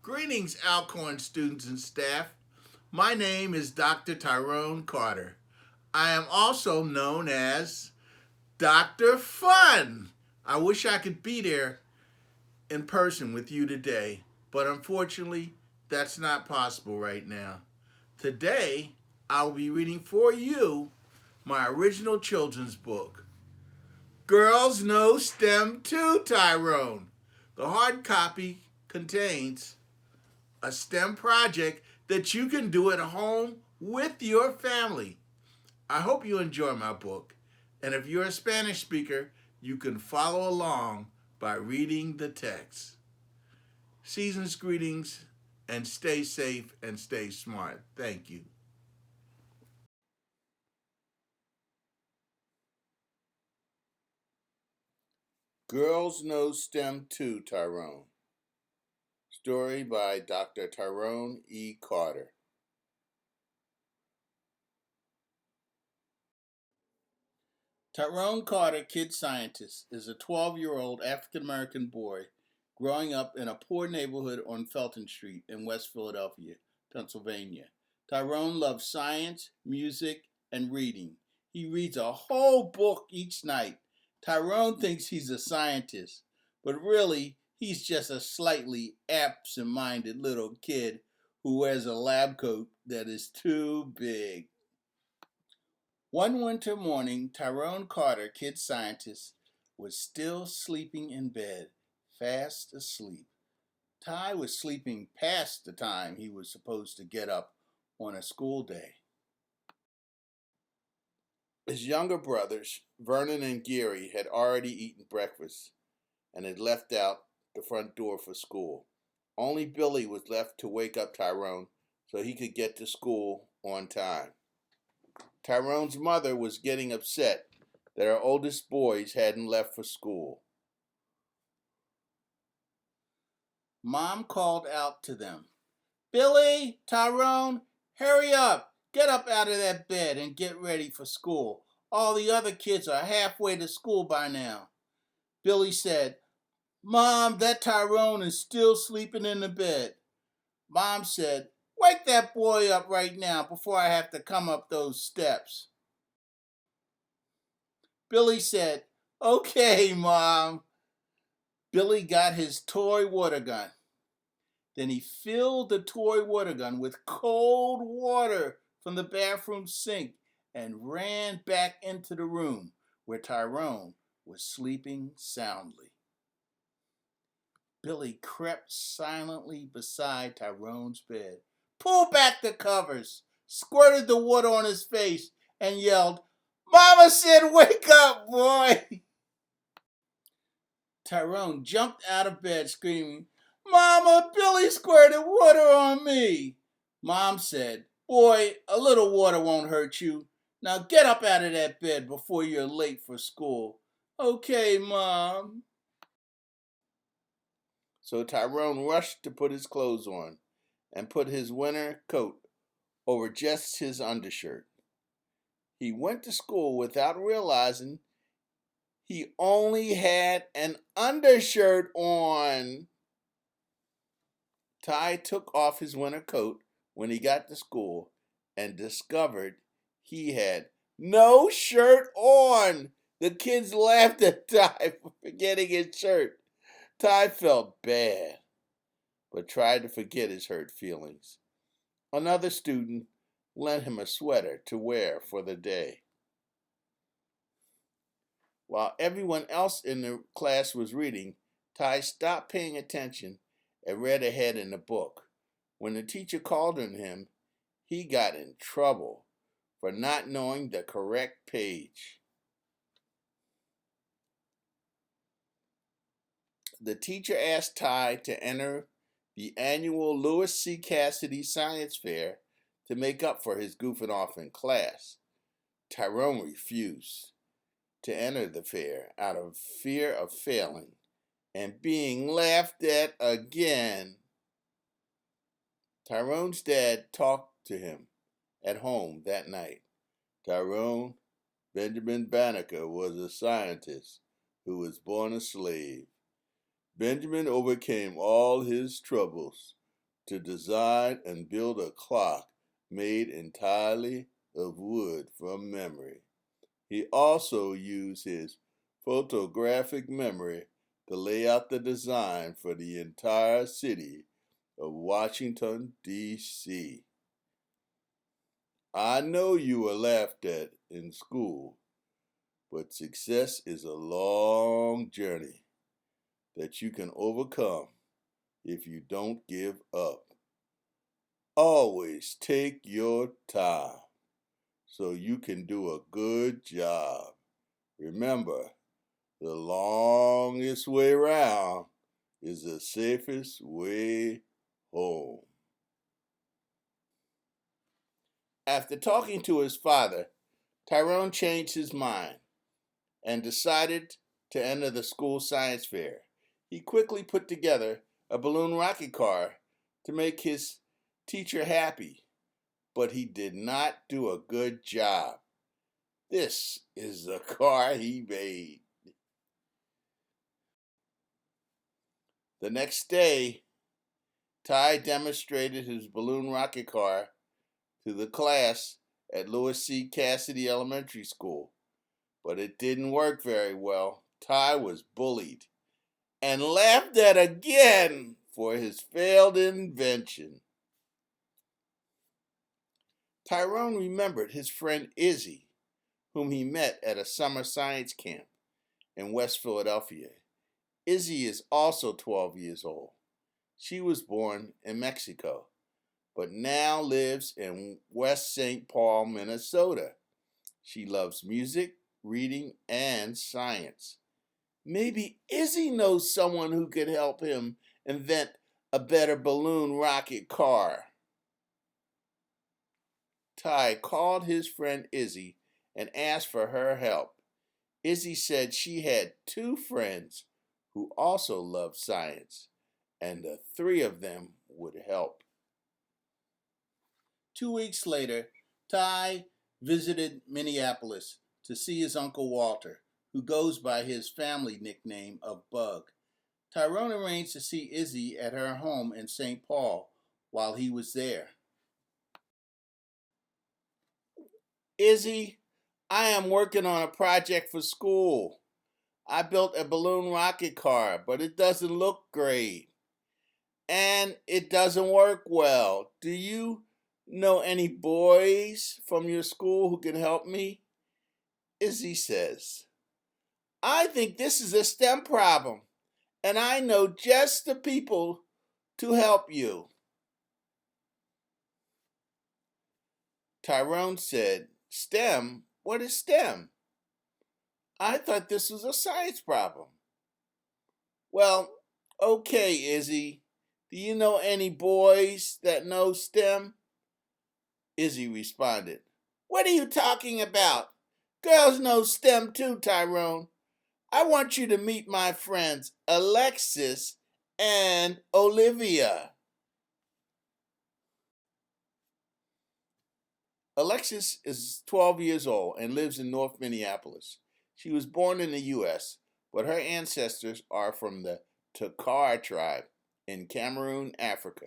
Greetings, Alcorn students and staff. My name is Dr. Tyronne Carter. I am also known as Dr. Fun. I wish I could be there in person with you today, but unfortunately, that's not possible right now. Today, I'll be reading for you my original children's book, Girls Know STEM Too, Tyronne. The hard copy contains a STEM project that you can do at home with your family. I hope you enjoy my book. And if you're a Spanish speaker, you can follow along by reading the text. Season's greetings and stay safe and stay smart. Thank you. Girls Know STEM Too, Tyronne. Story by Dr. Tyronne E. Carter. Tyronne Carter, kid scientist, is a 12-year-old African American boy growing up in a poor neighborhood on Felton Street in West Philadelphia, Pennsylvania. Tyronne loves science, music, and reading. He reads a whole book each night. Tyronne thinks he's a scientist, but really, he's just a slightly absent-minded little kid who wears a lab coat that is too big. One winter morning, Tyronne Carter, kid scientist, was still sleeping in bed, fast asleep. Ty was sleeping past the time he was supposed to get up on a school day. His younger brothers, Vernon and Gary, had already eaten breakfast and had left out the front door for school. Only Billy was left to wake up Tyronne so he could get to school on time. Tyronne's mother was getting upset that her oldest boys hadn't left for school. Mom called out to them, "Billy, Tyronne, hurry up. Get up out of that bed and get ready for school. All the other kids are halfway to school by now." Billy said, "Mom, that Tyronne is still sleeping in the bed." Mom said, "Wake that boy up right now before I have to come up those steps." Billy said, "Okay, Mom." Billy got his toy water gun. Then he filled the toy water gun with cold water from the bathroom sink and ran back into the room where Tyronne was sleeping soundly. Billy crept silently beside Tyronne's bed, pulled back the covers, squirted the water on his face, and yelled, "Mama said wake up, boy!" Tyronne jumped out of bed screaming, "Mama, Billy squirted water on me." Mom said, "Boy, a little water won't hurt you. Now get up out of that bed before you're late for school." "Okay, Mom." So Tyronne rushed to put his clothes on and put his winter coat over just his undershirt. He went to school without realizing he only had an undershirt on. Ty took off his winter coat when he got to school and discovered he had no shirt on. The kids laughed at Ty for forgetting his shirt. Ty felt bad, but tried to forget his hurt feelings. Another student lent him a sweater to wear for the day. While everyone else in the class was reading, Ty stopped paying attention and read ahead in the book. When the teacher called on him, he got in trouble for not knowing the correct page. The teacher asked Ty to enter the annual Louis C. Cassidy Science Fair to make up for his goofing off in class. Tyronne refused to enter the fair out of fear of failing and being laughed at again. Tyronne's dad talked to him at home that night. "Tyronne, Benjamin Banneker was a scientist who was born a slave. Benjamin overcame all his troubles to design and build a clock made entirely of wood from memory. He also used his photographic memory to lay out the design for the entire city of Washington, D.C. I know you were laughed at in school, but success is a long journey that you can overcome if you don't give up. Always take your time so you can do a good job. Remember, the longest way around is the safest way home. After talking to his father, Tyronne changed his mind and decided to enter the school science fair. He quickly put together a balloon rocket car to make his teacher happy, but he did not do a good job. This is the car he made. The next day, Ty demonstrated his balloon rocket car to the class at Lewis C. Cassidy Elementary School, but it didn't work very well. Ty was bullied and laughed at again for his failed invention. Tyronne remembered his friend Izzy, whom he met at a summer science camp in West Philadelphia. Izzy is also 12 years old. She was born in Mexico, but now lives in West St. Paul, Minnesota. She loves music, reading, and science. Maybe Izzy knows someone who could help him invent a better balloon rocket car. Ty called his friend Izzy and asked for her help. Izzy said she had two friends who also loved science, and the three of them would help. 2 weeks later, Ty visited Minneapolis to see his Uncle Walter, who goes by his family nickname of Bug. Tyronne arranged to see Izzy at her home in St. Paul while he was there. Izzy, I am working on a project for school. I built a balloon rocket car, but it doesn't look great. And it doesn't work well. Do you know any boys from your school who can help me? Izzy says, I think this is a STEM problem, and I know just the people to help you. Tyronne said, STEM? What is STEM? I thought this was a science problem. Well, okay, Izzy. Do you know any boys that know STEM? Izzy responded, What are you talking about? Girls know STEM too, Tyronne. I want you to meet my friends Alexis and Olivia. Alexis is 12 years old and lives in North Minneapolis. She was born in the U.S., but her ancestors are from the Takar tribe in Cameroon, Africa.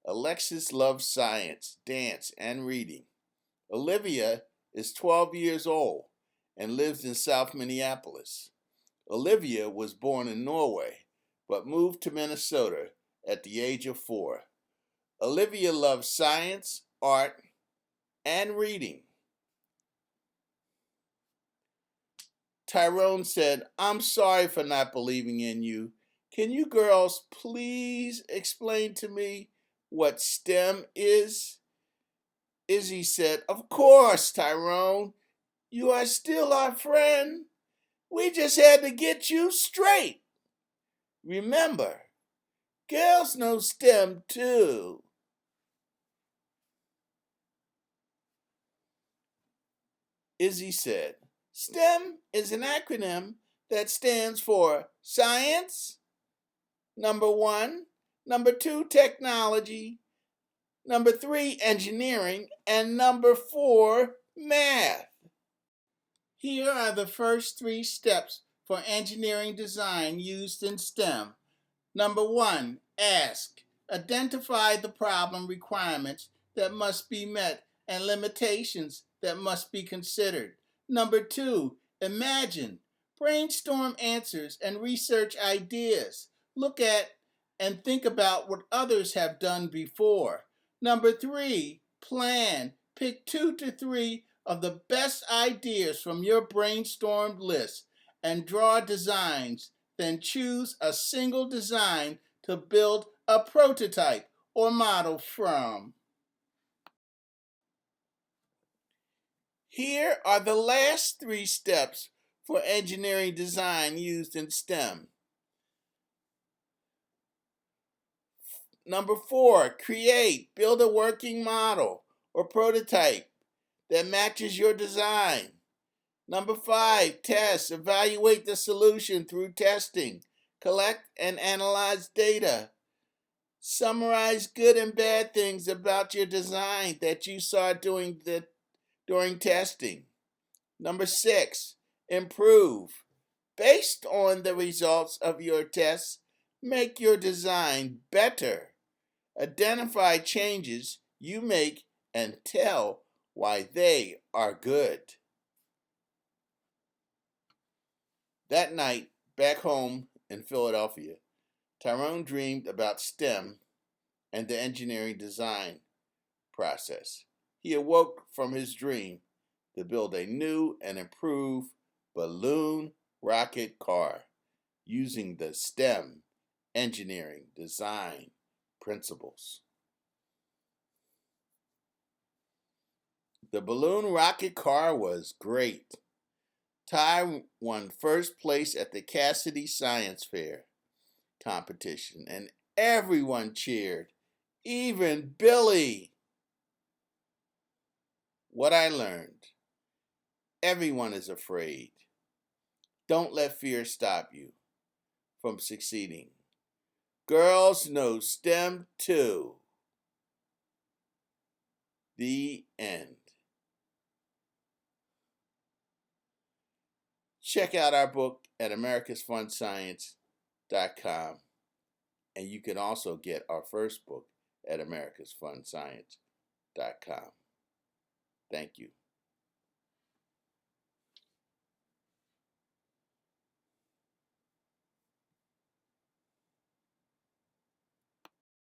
Alexis loves science, dance, and reading. Olivia is 12 years old and lives in South Minneapolis. Olivia was born in Norway, but moved to Minnesota at the age of 4. Olivia loves science, art, and reading. Tyronne said, I'm sorry for not believing in you. Can you girls please explain to me what STEM is? Izzy said, Of course, Tyronne. You are still our friend. We just had to get you straight. Remember, girls know STEM too. Izzy said, STEM is an acronym that stands for science, number 1, number 2, technology, number 3, engineering, and number 4, math. Here are the first 3 steps for engineering design used in STEM. Number 1, ask. Identify the problem requirements that must be met and limitations that must be considered. Number 2, imagine. Brainstorm answers and research ideas. Look at and think about what others have done before. Number 3, plan. Pick 2 to 3 of the best ideas from your brainstormed list and draw designs. Then choose a single design to build a prototype or model from. Here are the last 3 steps for engineering design used in STEM. Number 4, create, build a working model or prototype that matches your design. Number 5, test, evaluate the solution through testing, collect and analyze data. Summarize good and bad things about your design that you saw during testing. Number 6, improve. Based on the results of your tests, make your design better. Identify changes you make and tell why they are good. That night, back home in Philadelphia, Tyronne dreamed about STEM and the engineering design process. He awoke from his dream to build a new and improved balloon rocket car using the STEM engineering design principles. The balloon rocket car was great. Ty won first place at the Cassidy Science Fair competition, and everyone cheered, even Billy. What I learned: everyone is afraid. Don't let fear stop you from succeeding. Girls know STEM too. The end. Check out our book at americasfunscience.com, and you can also get our first book at americasfunscience.com. Thank you.